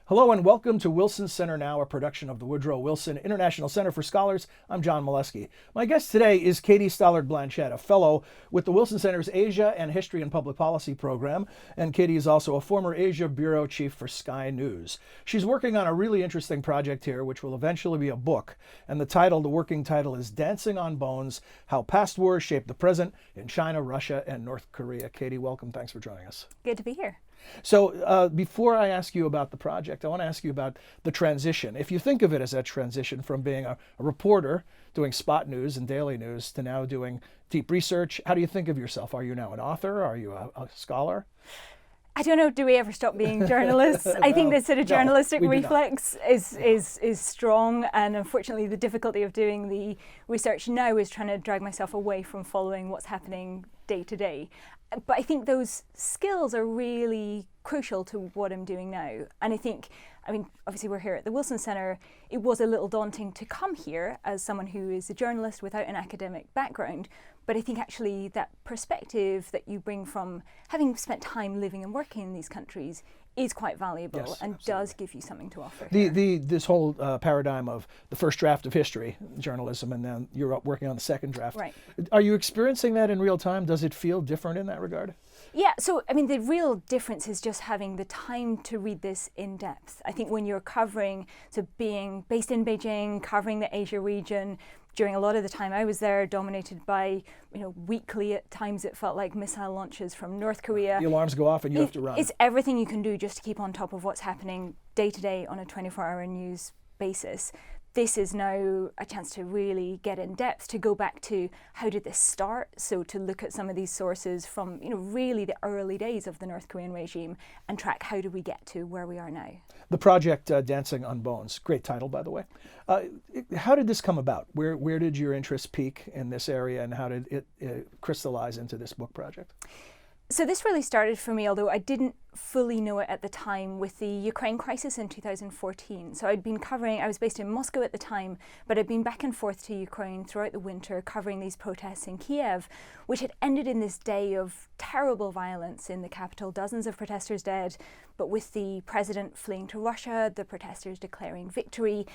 Hello and welcome to Wilson Center Now, a production of the Woodrow Wilson International Center for Scholars. I'm John Molesky. My guest today is Katie Stallard-Blanchette, a fellow with the Wilson Center's Asia and History and Public Policy program, and Katie is also a former Asia Bureau Chief for Sky News. She's working on a really interesting project here, which will eventually be a book, and the working title is Dancing on Bones, How Past Wars Shape the Present in China, Russia, and North Korea. Katie, welcome. Thanks for joining us. Good to be here. So before I ask you about the project, I want to ask you about the transition. If you think of it as a transition from being a reporter doing spot news and daily news to now doing deep research, how do you think of yourself? Are you now an author? Are you a scholar? I don't know, do we ever stop being journalists? I think the sort of journalistic reflex is strong, and unfortunately the difficulty of doing the research now is trying to drag myself away from following what's happening day to day. But I think those skills are really crucial to what I'm doing now. And I mean, obviously we're here at the Wilson Center. It was a little daunting to come here as someone who is a journalist without an academic background. But I think actually that perspective that you bring from having spent time living and working in these countries is quite valuable, yes, and absolutely does give you something to offer. This whole paradigm of the first draft of history, journalism, and then you're working on the second draft. Right. Are you experiencing that in real time? Does it feel different in that regard? Yeah, so I mean, the real difference is just having the time to read this in depth. I think when you're covering, so being based in Beijing, covering the Asia region, during a lot of the time I was there, dominated by, weekly at times it felt like missile launches from North Korea. The alarms go off and you have to run. It's everything you can do just to keep on top of what's happening day to day on a 24-hour news basis. This is now a chance to really get in depth, to go back to how did this start? So to look at some of these sources from, really the early days of the North Korean regime and track how do we get to where we are now. The project, Dancing on Bones, great title, by the way. How did this come about? Where did your interest peak in this area, and how did it crystallize into this book project? So this really started for me, although I didn't fully know it at the time, with the Ukraine crisis in 2014. So I was based in Moscow at the time, but I'd been back and forth to Ukraine throughout the winter covering these protests in Kiev, which had ended in this day of terrible violence in the capital, dozens of protesters dead, but with the president fleeing to Russia, the protesters declaring victory.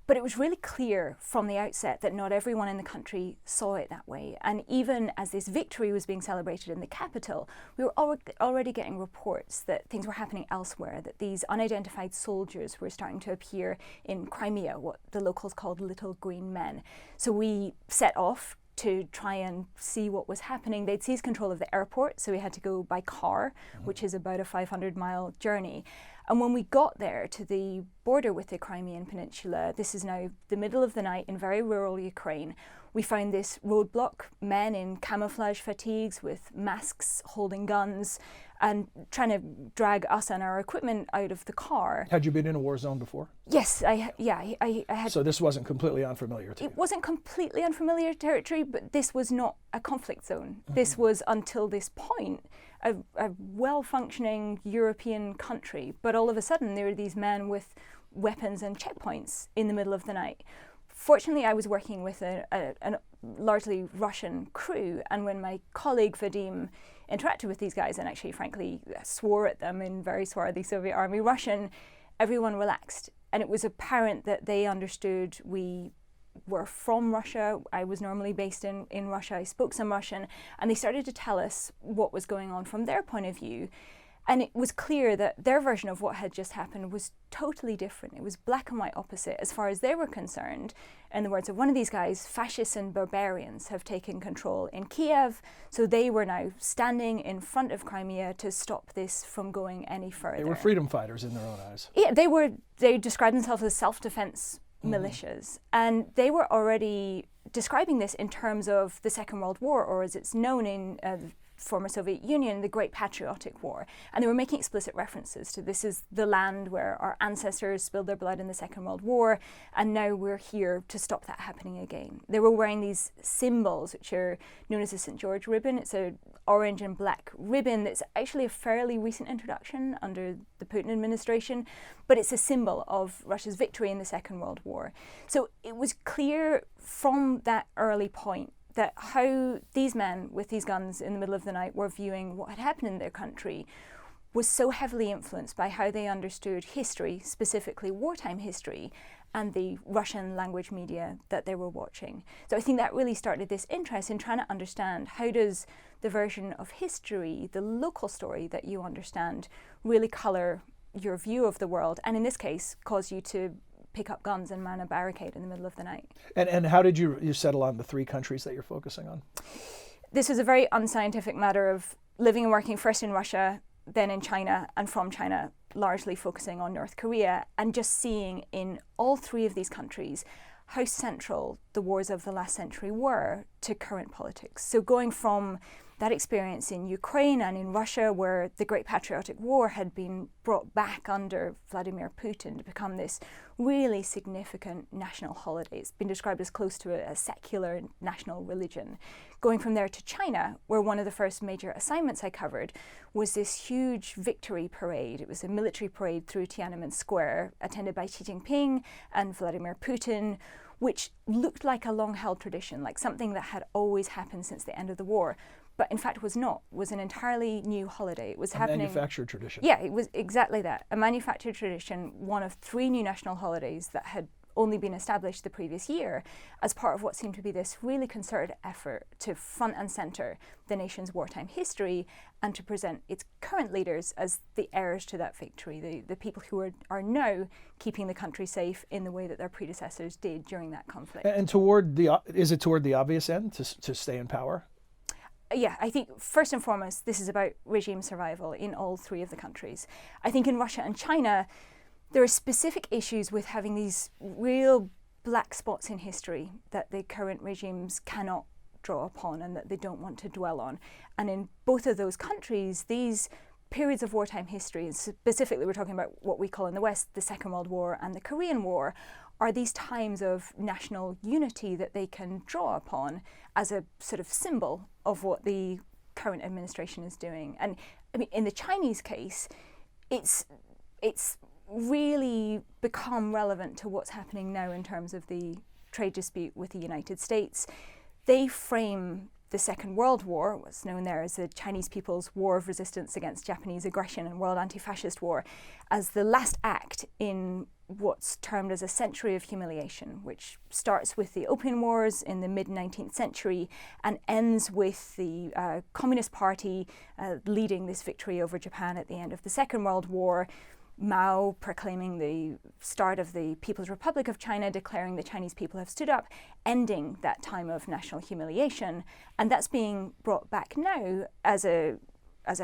But it was really clear from the outset that not everyone in the country saw it that way. And even as this victory was being celebrated in the capital, we were already getting reports that things were happening elsewhere, that these unidentified soldiers were starting to appear in Crimea, what the locals called little green men. So we set off to try and see what was happening. They'd seized control of the airport, so we had to go by car, which is about a 500-mile journey. And when we got there to the border with the Crimean Peninsula, this is now the middle of the night in very rural Ukraine, we found this roadblock, men in camouflage fatigues with masks holding guns and trying to drag us and our equipment out of the car. Had you been in a war zone before? Yes, I had. So this wasn't completely unfamiliar to you? It wasn't completely unfamiliar territory, but this was not a conflict zone. Mm-hmm. This was, until this point, a well-functioning European country. But all of a sudden, there are these men with weapons and checkpoints in the middle of the night. Fortunately, I was working with a largely Russian crew, and when my colleague Vadim interacted with these guys and actually, frankly, swore at them in very swarthy Soviet Army Russian, everyone relaxed. And it was apparent that they understood we were from Russia. I was normally based in Russia. I spoke some Russian, and they started to tell us what was going on from their point of view. And it was clear that their version of what had just happened was totally different. It was black and white opposite as far as they were concerned. In the words of one of these guys, fascists and barbarians have taken control in Kiev, so they were now standing in front of Crimea to stop this from going any further. They were freedom fighters in their own eyes. Yeah, they described themselves as self-defense militias, and they were already describing this in terms of the Second World War, or as it's known in former Soviet Union, the Great Patriotic War. And they were making explicit references to this is the land where our ancestors spilled their blood in the Second World War, and now we're here to stop that happening again. They were wearing these symbols, which are known as the St. George ribbon. It's an orange and black ribbon that's actually a fairly recent introduction under the Putin administration, but it's a symbol of Russia's victory in the Second World War. So it was clear from that early point that how these men with these guns in the middle of the night were viewing what had happened in their country was so heavily influenced by how they understood history, specifically wartime history, and the Russian language media that they were watching. So I think that really started this interest in trying to understand how does the version of history, the local story that you understand, really colour your view of the world, and in this case, cause you to pick up guns and man a barricade in the middle of the night. And how did you settle on the 3 countries that you're focusing on? This was a very unscientific matter of living and working first in Russia, then in China, and from China, largely focusing on North Korea, and just seeing in all 3 of these countries how central the wars of the last century were to current politics. So going from that experience in Ukraine and in Russia, where the Great Patriotic War had been brought back under Vladimir Putin to become this really significant national holiday. It's been described as close to a secular national religion. Going from there to China, where one of the first major assignments I covered was this huge victory parade. It was a military parade through Tiananmen Square, attended by Xi Jinping and Vladimir Putin, which looked like a long-held tradition, like something that had always happened since the end of the war. But in fact was not, was an entirely new holiday. It was happening. Manufactured tradition. Yeah, it was exactly that. A manufactured tradition, one of 3 new national holidays that had only been established the previous year as part of what seemed to be this really concerted effort to front and centre the nation's wartime history and to present its current leaders as the heirs to that victory, the people who are now keeping the country safe in the way that their predecessors did during that conflict. And is it toward the obvious end, to stay in power? Yeah, I think first and foremost, this is about regime survival in all 3 of the countries. I think in Russia and China, there are specific issues with having these real black spots in history that the current regimes cannot draw upon and that they don't want to dwell on. And in both of those countries, these periods of wartime history, and specifically we're talking about what we call in the West the Second World War and the Korean War, are these times of national unity that they can draw upon as a sort of symbol of what the current administration is doing. And I mean, in the Chinese case, it's really become relevant to what's happening now in terms of the trade dispute with the United States. They frame the Second World War, what's known there as the Chinese People's War of Resistance against Japanese Aggression and World Anti-Fascist War, as the last act in what's termed as a century of humiliation, which starts with the Opium Wars in the mid-19th century and ends with the Communist Party leading this victory over Japan at the end of the Second World War, Mao proclaiming the start of the People's Republic of China, declaring the Chinese people have stood up, ending that time of national humiliation. And that's being brought back now as a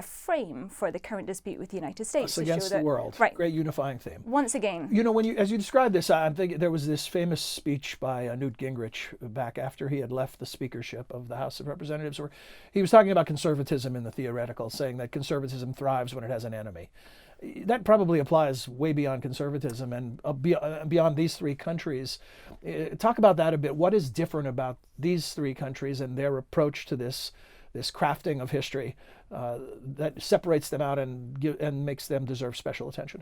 frame for the current dispute with the United States. Us against the world. Right. Great unifying theme. Once again. You know, as you described this, I'm thinking there was this famous speech by Newt Gingrich back after he had left the speakership of the House of Representatives, where he was talking about conservatism in the theoretical, saying that conservatism thrives when it has an enemy. That probably applies way beyond conservatism and beyond these 3 countries. Talk about that a bit. What is different about these 3 countries and their approach to this crafting of history that separates them out and makes them deserve special attention?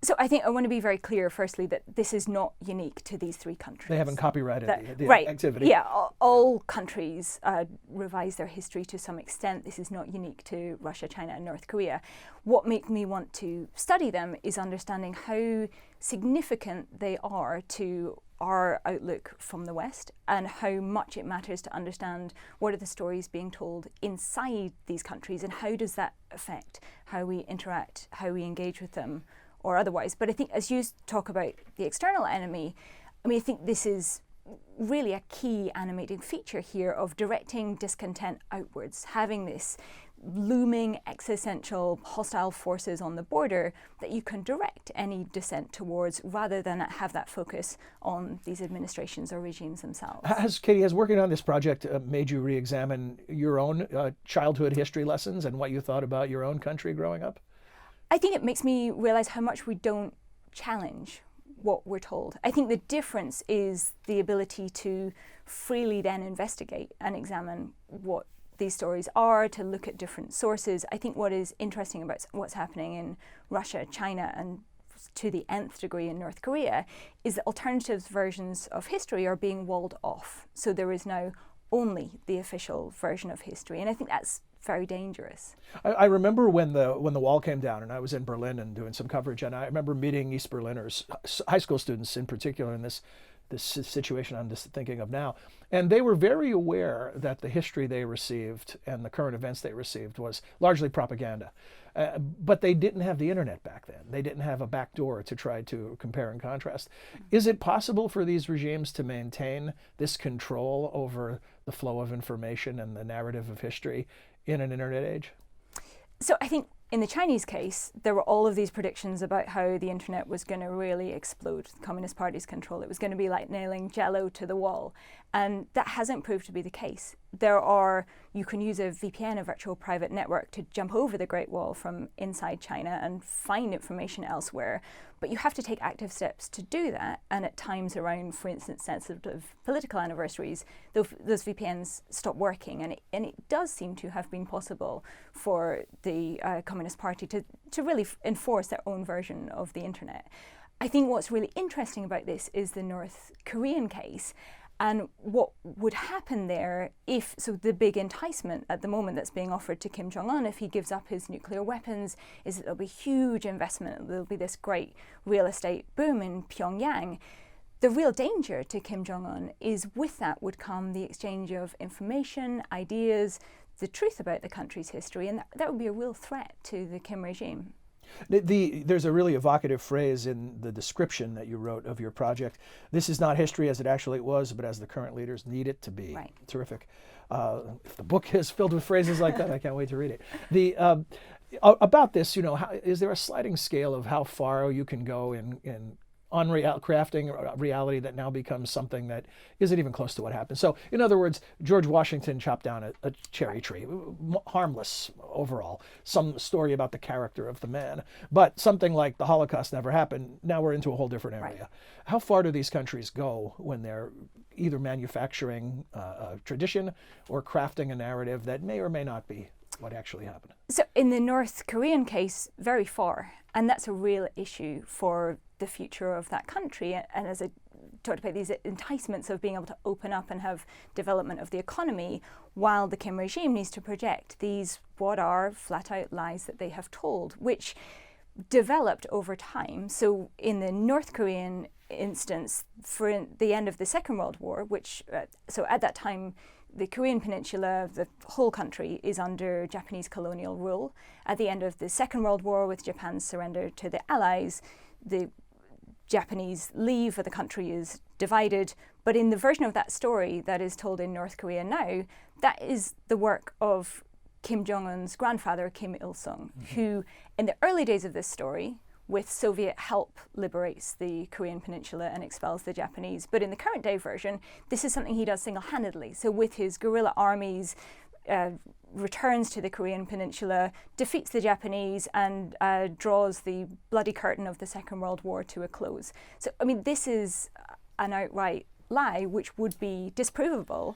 So I think I want to be very clear, firstly, that this is not unique to these 3 countries. They haven't copyrighted the right. activity. Yeah, all countries revise their history to some extent. This is not unique to Russia, China, and North Korea. What made me want to study them is understanding how significant they are to our outlook from the West and how much it matters to understand what are the stories being told inside these countries and how does that affect how we interact, how we engage with them, or otherwise. But I think as you talk about the external enemy, I mean, I think this is really a key animating feature here of directing discontent outwards, having this looming existential hostile forces on the border that you can direct any dissent towards rather than have that focus on these administrations or regimes themselves. Has working on this project made you re-examine your own childhood history lessons and what you thought about your own country growing up? I think it makes me realize how much we don't challenge what we're told. I think the difference is the ability to freely then investigate and examine what these stories are, to look at different sources. I think what is interesting about what's happening in Russia, China, and to the nth degree in North Korea is that alternative versions of history are being walled off. So there is now only the official version of history. And I think that's very dangerous. I remember when the wall came down, and I was in Berlin and doing some coverage, and I remember meeting East Berliners, high school students in particular, in this situation I'm just thinking of now, and they were very aware that the history they received and the current events they received was largely propaganda. But they didn't have the internet back then. They didn't have a back door to try to compare and contrast. Is it possible for these regimes to maintain this control over the flow of information and the narrative of history in an internet age? So I think in the Chinese case, there were all of these predictions about how the internet was going to really explode, the Communist Party's control. It was going to be like nailing Jell-O to the wall. And that hasn't proved to be the case. You can use a VPN, a virtual private network, to jump over the Great Wall from inside China and find information elsewhere. But you have to take active steps to do that. And at times around, for instance, sensitive political anniversaries, those VPNs stop working. And it does seem to have been possible for the Communist Party to really enforce their own version of the internet. I think what's really interesting about this is the North Korean case. And what would happen there so the big enticement at the moment that's being offered to Kim Jong-un if he gives up his nuclear weapons is that there'll be huge investment, there'll be this great real estate boom in Pyongyang. The real danger to Kim Jong-un is with that would come the exchange of information, ideas, the truth about the country's history, and that would be a real threat to the Kim regime. There's a really evocative phrase in the description that you wrote of your project. This is not history as it actually was, but as the current leaders need it to be. Right. Terrific. If the book is filled with phrases like that, I can't wait to read it. About this, is there a sliding scale of how far you can go in crafting a reality that now becomes something that isn't even close to what happened? So, in other words, George Washington chopped down a cherry tree, harmless overall, some story about the character of the man, but something like the Holocaust never happened. Now we're into a whole different area. Right. How far do these countries go when they're either manufacturing a tradition or crafting a narrative that may or may not be what actually happened? So in the North Korean case, very far. And that's a real issue for the future of that country. And as I talked about, these enticements of being able to open up and have development of the economy, while the Kim regime needs to project these what are flat out lies that they have told, which developed over time. So in the North Korean instance, for the end of the Second World War, so at that time, the Korean Peninsula, the whole country, is under Japanese colonial rule. At the end of the Second World War, with Japan's surrender to the Allies, the Japanese leave, or the country is divided. But in the version of that story that is told in North Korea now, that is the work of Kim Jong-un's grandfather, Kim Il-sung, who, in the early days of this story, with Soviet help, liberates the Korean Peninsula and expels the Japanese. But in the current day version, this is something he does single-handedly. So with his guerrilla armies, returns to the Korean Peninsula, defeats the Japanese, and draws the bloody curtain of the Second World War to a close. So, I mean, this is an outright lie, which would be disprovable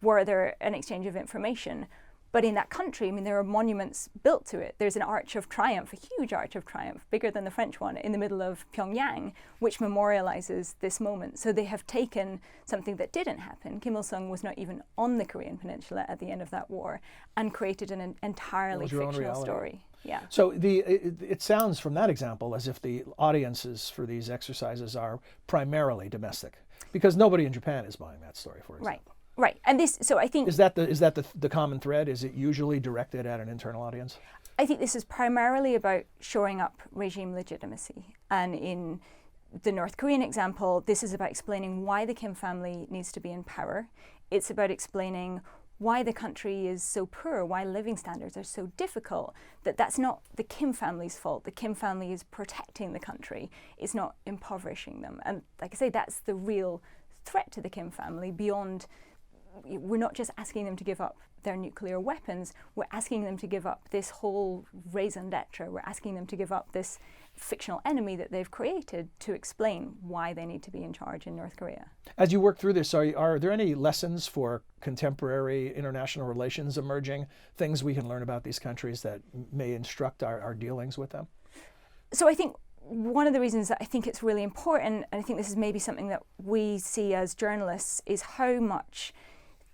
were there an exchange of information. But in that country, I mean, there are monuments built to it. There's an Arch of Triumph, a huge Arch of Triumph, bigger than the French one, in the middle of Pyongyang, which memorializes this moment. So they have taken something that didn't happen. Kim Il-sung was not even on the Korean Peninsula at the end of that war, and created an entirely fictional story. Yeah. So it sounds from that example as if the audiences for these exercises are primarily domestic, because nobody in Japan is buying that story, for example. Right, and so I think... Is that the common thread? Is it usually directed at an internal audience? I think this is primarily about shoring up regime legitimacy. And in the North Korean example, this is about explaining why the Kim family needs to be in power. It's about explaining why the country is so poor, why living standards are so difficult, that's not the Kim family's fault. The Kim family is protecting the country. It's not impoverishing them. And like I say, that's the real threat to the Kim family beyond... We're not just asking them to give up their nuclear weapons, we're asking them to give up this whole raison d'etre. We're asking them to give up this fictional enemy that they've created to explain why they need to be in charge in North Korea. As you work through this, are there any lessons for contemporary international relations emerging, things we can learn about these countries that may instruct our dealings with them? So I think one of the reasons that I think it's really important, and I think this is maybe something that we see as journalists, is how much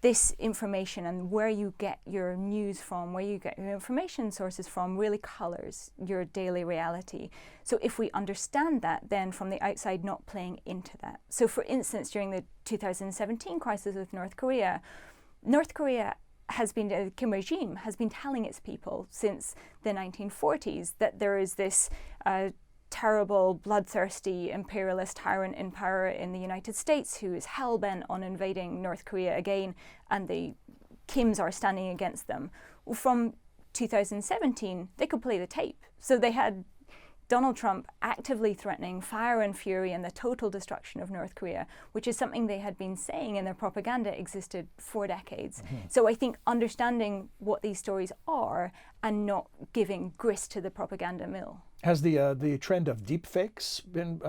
this information and where you get your news from, where you get your information sources from, really colours your daily reality. So if we understand that, then from the outside not playing into that. So for instance, during the 2017 crisis with North Korea has been, the Kim regime has been telling its people since the 1940s that there is this terrible, bloodthirsty, imperialist tyrant in power in the United States who is hell-bent on invading North Korea again, and the Kims are standing against them. From 2017, they could play the tape. So they had Donald Trump actively threatening fire and fury and the total destruction of North Korea, which is something they had been saying in their propaganda existed for decades. So I think understanding what these stories are and not giving grist to the propaganda mill. Has the trend of deepfakes been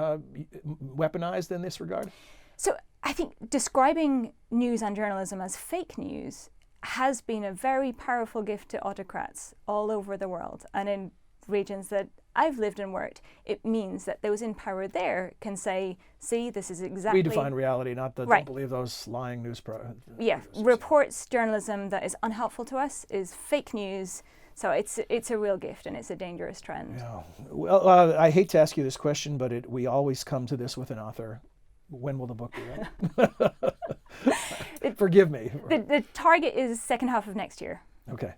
weaponized in this regard? So I think describing news and journalism as fake news has been a very powerful gift to autocrats all over the world. And in regions that I've lived and worked, it means that those in power there can say, see, this is exactly... Redefine reality, not the Right. don't believe those lying news... Yeah, reports journalism that is unhelpful to us is fake news. So it's a real gift, and it's a dangerous trend. Yeah. Well, I hate to ask you this question, but we always come to this with an author. When will the book be ready? Forgive me. The target is second half of next year. Okay.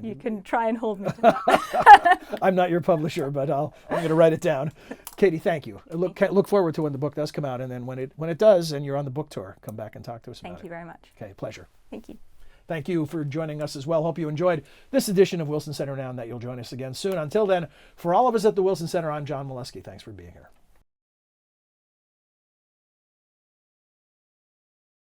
You can try and hold me to that. I'm not your publisher, but I'm going to write it down. Katie, thank you. Look forward to when the book does come out, and then when it does, and you're on the book tour, come back and talk to us about it. Thank you very much. Okay, pleasure. Thank you. Thank you for joining us as well. Hope you enjoyed this edition of Wilson Center Now, and that you'll join us again soon. Until then, for all of us at the Wilson Center, I'm John Molesky. Thanks for being here.